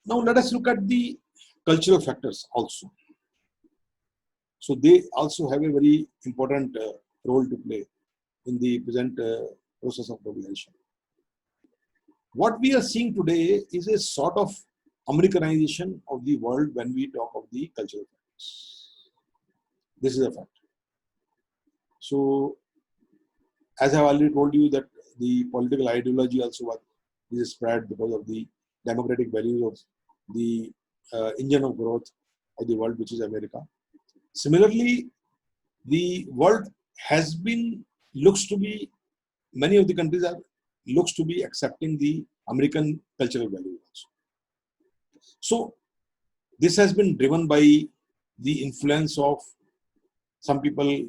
Now let us look at the cultural factors also. So they also have a very important role to play in the present process of globalization. What we are seeing today is a sort of Americanization of the world when we talk of the cultural factors. This is a fact. So, as I have already told you that the political ideology also is spread because of the democratic values of the engine of growth of the world, which is America. Similarly, the world has been looks to be many of the countries are looks to be accepting the American cultural values also. So this has been driven by the influence of some people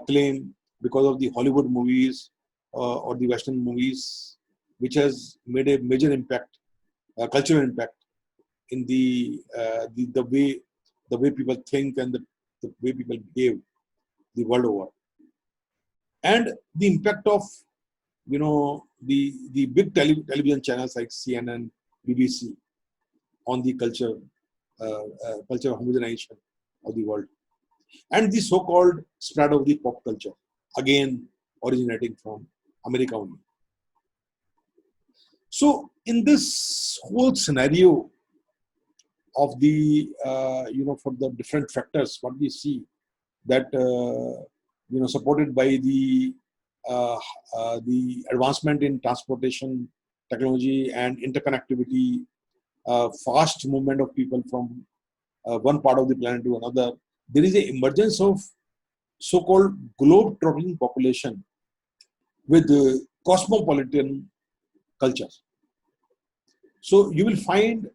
claim because of the Hollywood movies or the Western movies, which has made a major impact, cultural impact in the way people think and the way people behave the world over, and the impact of the big television channels like CNN, BBC on the culture homogenization of the world, and the so-called spread of the pop culture, again originating from America only. So in this whole scenario of the for the different factors, what we see that supported by uh, the advancement in transportation technology and interconnectivity, fast movement of people from one part of the planet to another, there is an emergence of so-called globe-trotting population with cosmopolitan cultures. So you will find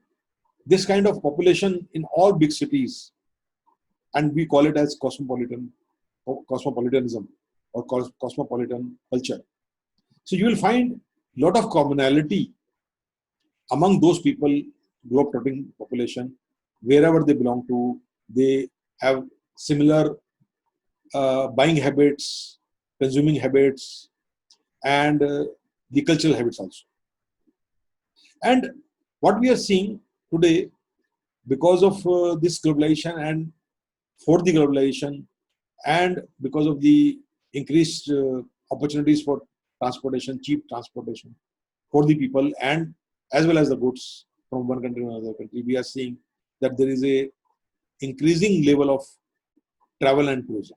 this kind of population in all big cities, and we call it as cosmopolitanism or cosmopolitan culture. So you will find a lot of commonality among those people, globe-trotting population, wherever they belong to. They have similar buying habits, consuming habits, and the cultural habits also. And what we are seeing today, because of this globalization and for the globalization, and because of the increased opportunities for transportation, cheap transportation for the people, and as well as the goods from one country to another country, we are seeing that there is a increasing level of travel and tourism.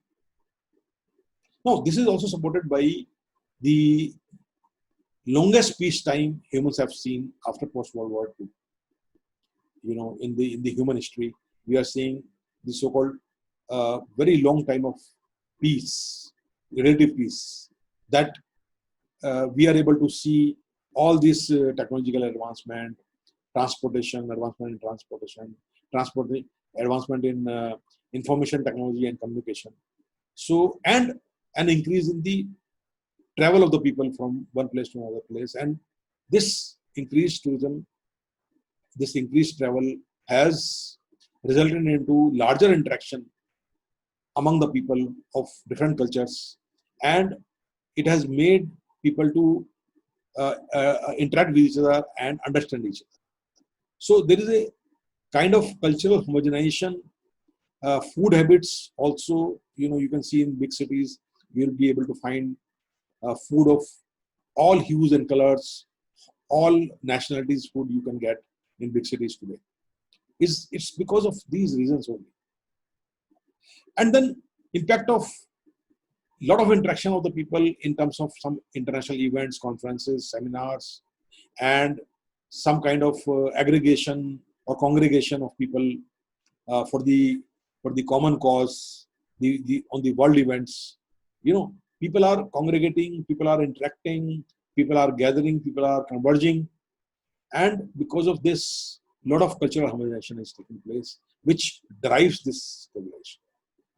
Now, this is also supported by the longest peace time humans have seen after post World War II. In the human history, we are seeing the so-called very long time of peace, relative peace, that we are able to see all this technological advancement, transport advancement in information technology and communication. So, and an increase in the travel of the people from one place to another place, and this increased tourism, this increased travel has resulted into larger interaction among the people of different cultures, and it has made people to interact with each other and understand each other. So there is a kind of cultural homogenization. Food habits also, you can see in big cities, you'll be able to find food of all hues and colors, all nationalities food you can get in big cities today. It's because of these reasons only. And then impact of lot of interaction of the people in terms of some international events, conferences, seminars, and some kind of aggregation or congregation of people for the common cause, the on the world events. People are congregating, people are interacting, people are gathering, people are converging, and because of this, lot of cultural harmonization is taking place, which drives this collaboration,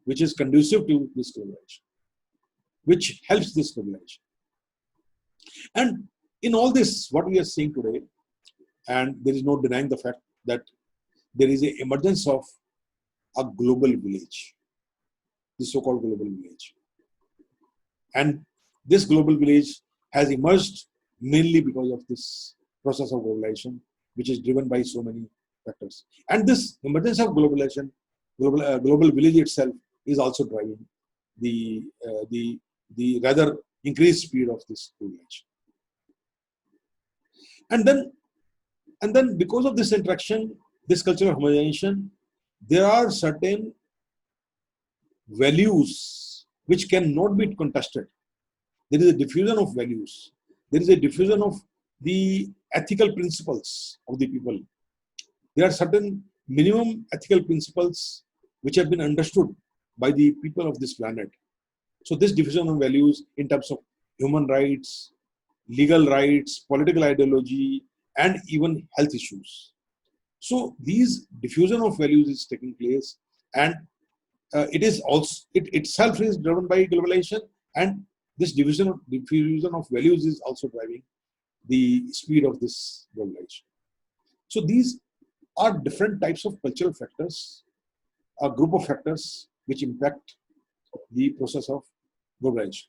which is conducive to this collaboration, which helps this collaboration. And in all this, what we are seeing today, and there is no denying the fact that there is an emergence of a global village, the so-called global village. And this global village has emerged mainly because of this process of globalization, which is driven by so many factors. And this emergence of globalization, global village itself is also driving the rather increased speed of this globalization. And then because of this interaction, this cultural homogenization, there are certain values which cannot be contested. There is a diffusion of values. There is a diffusion of the ethical principles of the people. There are certain minimum ethical principles which have been understood by the people of this planet. So this diffusion of values in terms of human rights, legal rights, political ideology, and even health issues. So these diffusion of values is taking place, and it itself is driven by globalization, and this diffusion of values is also driving the speed of this globalization. So these are different types of cultural factors, a group of factors which impact the process of globalization.